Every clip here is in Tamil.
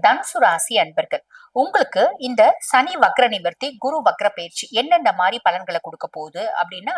தனுசு ராசி அன்பர்கள், உங்களுக்கு இந்த சனி வக்ர நிவர்த்தி, குரு வக்ர பயிற்சி என்னென்ன மாதிரி பலன்களை கொடுக்க போகுது அப்படின்னா,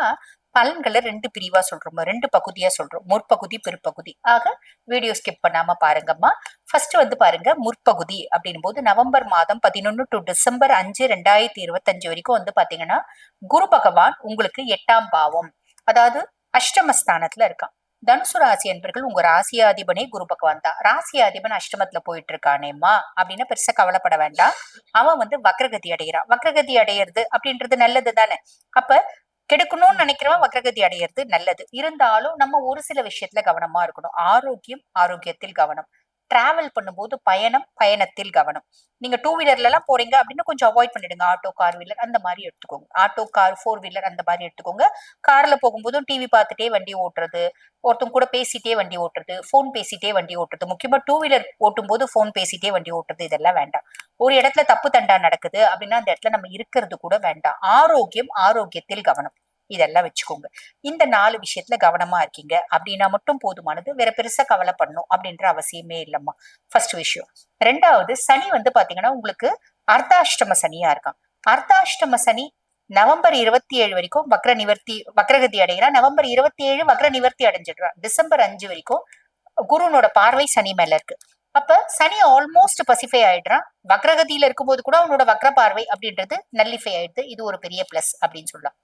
பலன்களை ரெண்டு பிரிவா சொல்றோம், ரெண்டு பகுதியா சொல்றோம், முற்பகுதி பிற்பகுதி. ஆக வீடியோ ஸ்கிப் பண்ணாம பாருங்கம்மா. ஃபர்ஸ்ட் வந்து பாருங்க, முற்பகுதி அப்படின் போது நவம்பர் மாதம் 11 டு டிசம்பர் 5 2025 வரைக்கும் வந்து பாத்தீங்கன்னா, குரு பகவான் உங்களுக்கு 8ஆம் பாவம், அதாவது அஷ்டமஸ்தானத்துல இருக்கான். தனுசு ராசி என்பர்கள், உங்க ராசியாதிபனே குரு பகவான் தான். ராசியாதிபன் அஷ்டமத்துல போயிட்டு இருக்கானேம்மா அப்படின்னு பெருசா கவலைப்பட வேண்டாம். அவன் வந்து வக்ரகதி அடைகிறான். வக்ரகதி அடையிறது அப்படின்றது நல்லது தானே. அப்ப கெடுக்கணும்னு நினைக்கிறவன் வக்ரகதி அடையிறது நல்லது. இருந்தாலும் நம்ம ஒரு சில விஷயத்துல கவனமா இருக்கணும். ஆரோக்கியம், ஆரோக்கியத்தில் கவனம். டிராவல் பண்ணும்போது பயணம், பயணத்தில் கவனம். நீங்க டூ வீலர்ல எல்லாம் போறீங்க அப்படின்னு கொஞ்சம் அவாய்ட் பண்ணிடுங்க. ஆட்டோ, கார், வீலர் அந்த மாதிரி எடுத்துக்கோங்க. ஆட்டோ, கார், ஃபோர் வீலர் அந்த மாதிரி எடுத்துக்கோங்க. கார்ல போகும்போதும் டிவி பார்த்துட்டே வண்டி ஓட்டுறது, ஒருத்தவங்க கூட பேசிட்டே வண்டி ஓட்டுறது, போன் பேசிட்டே வண்டி ஓட்டுறது, முக்கியமா டூ வீலர் ஓட்டும் போது போன் பேசிட்டே வண்டி ஓட்டுறது, இதெல்லாம் வேண்டாம். ஒரு இடத்துல தப்பு தண்டா நடக்குது அப்படின்னா அந்த இடத்துல நம்ம இருக்கிறது கூட வேண்டாம். ஆரோக்கியம், ஆரோக்கியத்தில் கவனம். இதெல்லாம் வச்சுக்கோங்க. இந்த 4 விஷயத்துல கவனமா இருக்கீங்க அப்படின்னா மட்டும் போதுமானது. வேற பெருசா கவலைப்படணும் அப்படின்ற அவசியமே இல்லம்மா. ஃபர்ஸ்ட் விஷயம். ரெண்டாவது, சனி வந்து பாத்தீங்கன்னா உங்களுக்கு அர்த்தாஷ்டம சனியா இருக்கான். அர்த்தாஷ்டம சனி நவம்பர் 27 வரைக்கும் வக்ர நிவர்த்தி, வக்ரகதி அடைகிறான். நவம்பர் 27 வக்ர நிவர்த்தி அடைஞ்சிடுறான். டிசம்பர் 5 வரைக்கும் குருனோட பார்வை சனி மேல இருக்கு. அப்ப சனி ஆல்மோஸ்ட் பசிஃபை ஆயிடுறான். வக்ரகதியில இருக்கும்போது கூட அவனோட வக்ர பார்வை அப்படின்றது நல்லிஃபை ஆயிடுது. இது ஒரு பெரிய பிளஸ் அப்படின்னு சொல்லலாம்.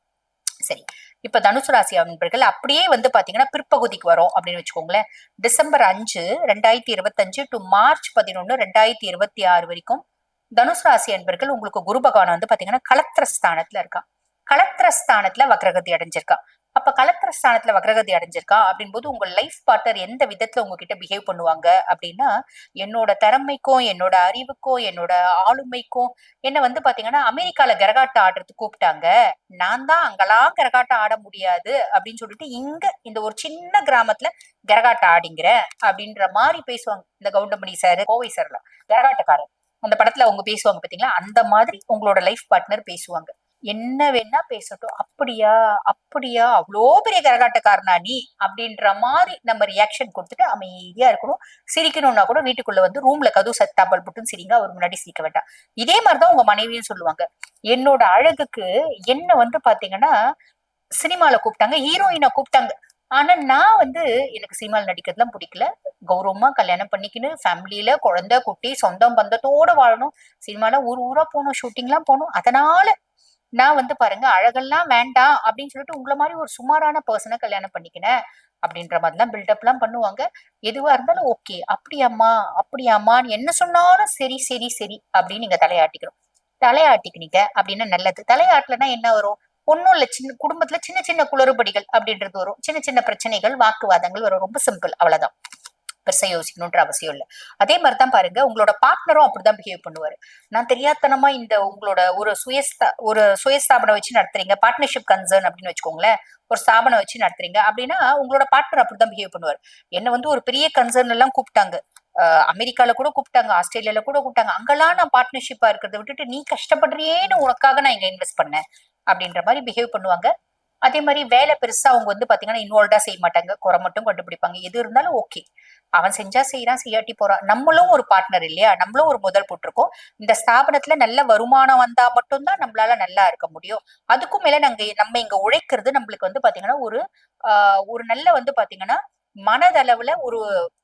சரி, இப்ப தனுசு ராசி அன்பர்கள் அப்படியே வந்து பாத்தீங்கன்னா பிற்பகுதிக்கு வரும் அப்படின்னு வச்சுக்கோங்களேன். டிசம்பர் 5 2025 டு மார்ச் 11 2026 வரைக்கும் தனுசு ராசி அன்பர்கள், உங்களுக்கு குரு பகவான் வந்து பாத்தீங்கன்னா கலத்திரஸ்தானத்துல இருக்கான். கலத்திரஸ்தானத்துல வக்ரகதி அடைஞ்சிருக்கான். அப்ப கலத்திரஸ்தானத்துல வக்ரகதி அடைஞ்சிருக்கா அப்படின் போது உங்க லைஃப் பார்ட்னர் எந்த விதத்துல உங்ககிட்ட பிஹேவ் பண்ணுவாங்க அப்படின்னா, என்னோட திறமைக்கும், என்னோட அறிவுக்கும், என்னோட ஆளுமைக்கும் என்ன வந்து பாத்தீங்கன்னா அமெரிக்கால கரகாட்டம் ஆடுறதுக்கு கூப்பிட்டாங்க. நான் தான் அங்கெல்லாம் கரகாட்டம் ஆட முடியாது அப்படின்னு சொல்லிட்டு இங்க இந்த ஒரு சின்ன கிராமத்துல கரகாட்டம் ஆடிங்கிற அப்படின்ற மாதிரி பேசுவாங்க. இந்த கவுண்டமணி சார், கோவை சார்லாம் கரகாட்டக்காரர், அந்த படத்துல அவங்க பேசுவாங்க பாத்தீங்களா, அந்த மாதிரி உங்களோட லைஃப் பார்ட்னர் பேசுவாங்க. என்ன வேணா பேசட்டும், அப்படியா அப்படியா அவ்வளோ பெரிய கரகாட்டக்காரனா நீ அப்படின்ற மாதிரி நம்ம ரியாக்ஷன் கொடுத்துட்டு அமைதியா இருக்கணும். சிரிக்கணும்னா கூட வீட்டுக்குள்ள வந்து ரூம்ல கதவு சத்தாப்பல் போட்டுன்னு சிரிங்க, அவர் முன்னாடி சிரிக்க வேண்டாம். இதே மாதிரிதான் உங்க மனைவியும் சொல்லுவாங்க. என்னோட அழகுக்கு என்ன வந்து பாத்தீங்கன்னா சினிமால கூப்பிட்டாங்க, ஹீரோயினை கூப்பிட்டாங்க. ஆனா நான் வந்து எனக்கு சினிமால நடிக்கிறதுலாம் பிடிக்கல. கௌரவமா கல்யாணம் பண்ணிக்கின்னு ஃபேமிலியில குழந்தை குட்டி சொந்தம் பந்தத்தோட வாழணும். சினிமால ஊர் ஊரா போகணும், ஷூட்டிங் எல்லாம் போகணும். அதனால நான் வந்து பாருங்க அழகெல்லாம் வேண்டாம் அப்படின்னு சொல்லிட்டு உங்களை மாதிரி ஒரு சுமாரான பர்சனை கல்யாணம் பண்ணிக்கினேன் அப்படின்ற மாதிரிலாம் பில்டப் எல்லாம் பண்ணுவாங்க. எதுவா இருந்தாலும் ஓகே, அப்படியாம்மா அப்படியாம்மான்னு என்ன சொன்னாலும் சரி சரி சரி அப்படின்னு நீங்க தலையாட்டிக்கணும். தலையாட்டிக்கினீங்க அப்படின்னா நல்லது. தலையாட்டலன்னா என்ன வரும்? ஒன்னும் இல்ல, சின்ன குடும்பத்துல சின்ன சின்ன குளறுபடிகள் அப்படின்றது வரும். சின்ன சின்ன பிரச்சனைகள், வாக்குவாதங்கள் வரும். ரொம்ப சிம்பிள், அவ்வளவுதான். பெருசா யோசிக்கணும்ன்ற அவசியம் இல்ல. அதே மாதிரிதான் பாருங்க, உங்களோட பார்ட்னரும் அப்படிதான் பிஹேவ் பண்ணுவாரு. நான் தெரியாதனமா இந்த உங்களோட ஒரு சுயஸ்தாபனம் வச்சு நடத்துறீங்க, பார்ட்னர்ஷிப் கன்சர்ன் அப்படின்னு வச்சுக்கோங்களேன், ஒரு ஸ்தாபனம் வச்சு நடத்துறீங்க அப்படின்னா உங்களோட பார்ட்னர் அப்படிதான் பிஹேவ் பண்ணுவாரு. என்ன வந்து ஒரு பெரிய கன்சர்ன் எல்லாம் கூப்பிட்டாங்க, அமெரிக்கால கூட கூப்பிட்டாங்க, ஆஸ்திரேலியால கூட கூப்பிட்டாங்க. அங்கெல்லாம் நான் பார்ட்னர்ஷிப்பா இருக்கிறத விட்டுட்டு நீ கஷ்டப்படுறியேன்னு உனக்காக நான் இங்க இன்வெஸ்ட் பண்ணேன் அப்படின்ற மாதிரி பிஹேவ் பண்ணுவாங்க. அதே மாதிரி வேலை பெருசா அவங்க வந்து பாத்தீங்கன்னா இன்வால்வ்டா செய்ய மாட்டாங்க, குறை மட்டும் கண்டுபிடிப்பாங்க. எது இருந்தாலும் ஓகே, அவன் செஞ்சா செய்யறான், செய்யாட்டி போறான். நம்மளும் ஒரு பார்ட்னர் இல்லையா, நம்மளும் ஒரு முதல் போட்டிருக்கோம். இந்த ஸ்தாபனத்துல நல்ல வருமானம் வந்தா மட்டும்தான் நம்மளால நல்லா இருக்க முடியும். அதுக்கும் மேல நம்ம இங்க உழைக்கிறது நம்மளுக்கு வந்து பாத்தீங்கன்னா ஒரு நல்ல வந்து பாத்தீங்கன்னா மனதளவுல ஒரு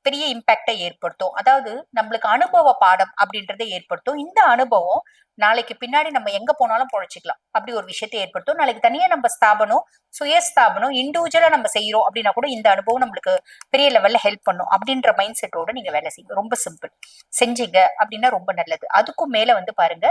பெரிய இம்பாக்டை ஏற்படுத்தும். அதாவது நம்மளுக்கு அனுபவ பாடம் அப்படின்றத ஏற்படுத்தும். இந்த அனுபவம் நாளைக்கு பின்னாடி நம்ம எங்க போனாலும் பொழைச்சிக்கலாம், அப்படி ஒரு விஷயத்தை ஏற்படுத்தும். நாளைக்கு தனியா நம்ம ஸ்தாபனம், சுயஸ்தாபனம், இண்டிவிஜுவலா நம்ம செய்யறோம் அப்படின்னா கூட இந்த அனுபவம் நம்மளுக்கு பெரிய லெவல்ல ஹெல்ப் பண்ணும் அப்படின்ற மைண்ட் செட்டோட நீங்க வேலை செய்யுங்க. ரொம்ப சிம்பிள். செஞ்சீங்க அப்படின்னா ரொம்ப நல்லது. அதுக்கும் மேல வந்து பாருங்க,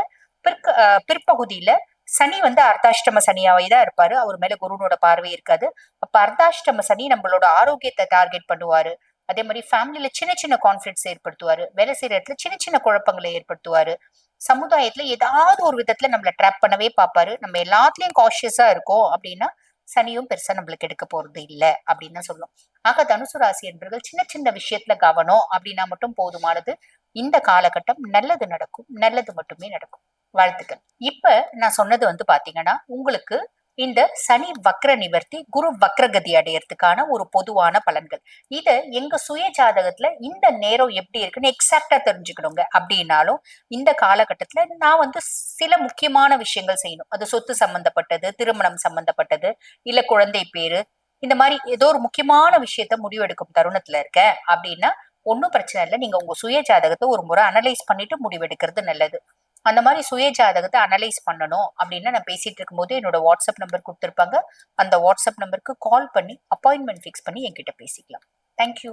பிற்பகுதியில சனி வந்து அர்த்தாஷ்டம சனியாவே தான் இருப்பாரு. அவர் மேல குருனோட பார்வை இருக்காது. அப்ப அர்த்தாஷ்டம சனி நம்மளோட ஆரோக்கியத்தை டார்கெட் பண்ணுவாரு. அதே மாதிரி ஃபேமிலியில சின்ன சின்ன கான்ஃபிளிக்ட்ஸ் ஏற்படுத்துவாரு. வேலை செய்யற இடத்துல சின்ன சின்ன குழப்பங்களை ஏற்படுத்துவாரு. சமுதாயத்துல ஏதாவது ஒரு விதத்துல நம்மள ட்ராப் பண்ணவே பார்ப்பாரு. நம்ம எல்லாத்துலயும் காஷியஸா இருக்கோம் அப்படின்னா சனியும் பெருசா நம்மளுக்கு எடுக்க போறது இல்ல அப்படின்னு தான் சொல்லும். ஆக தனுசு ராசி என்பவர்கள் சின்ன சின்ன விஷயத்துல கவனம் அப்படின்னா மட்டும் போதுமானது. இந்த காலகட்டம் நல்லது நடக்கும், நல்லது மட்டுமே நடக்கும். வாழ்த்துக்கள். இப்ப நான் சொன்னது வந்து பாத்தீங்கன்னா உங்களுக்கு இந்த சனி வக்ர நிவர்த்தி குரு வக்ரகதி அடையறதுக்கான ஒரு பொதுவான பலன்கள். இத எங்க சுய ஜாதகத்துல இந்த நேரம் எப்படி இருக்குன்னு எக்ஸாக்டா தெரிஞ்சுக்கணுங்க அப்படின்னாலும் இந்த காலகட்டத்துல நான் வந்து சில முக்கியமான விஷயங்கள் செய்யணும். அது சொத்து சம்பந்தப்பட்டது, திருமணம் சம்பந்தப்பட்டது, இல்ல குழந்தை பேரு, இந்த மாதிரி ஏதோ ஒரு முக்கியமான விஷயத்த முடிவெடுக்கும் தருணத்துல இருக்க அப்படின்னா ஒன்னும் பிரச்சனை இல்லை. நீங்க உங்க சுய ஜாதகத்தை ஒரு முறை அனலைஸ் பண்ணிட்டு முடிவெடுக்கிறது நல்லது. அந்த மாதிரி சுய ஜாதகத்தை அனலைஸ் பண்ணணும் அப்படின்னா நான் பேசிட்டு இருக்கும் போது என்னோட வாட்ஸ்அப் நம்பர் கொடுத்துருப்பாங்க. அந்த வாட்ஸ்அப் நம்பருக்கு கால் பண்ணி அப்பாயின்மெண்ட் ஃபிக்ஸ் பண்ணி என்கிட்ட பேசிக்கலாம். தேங்க்யூ.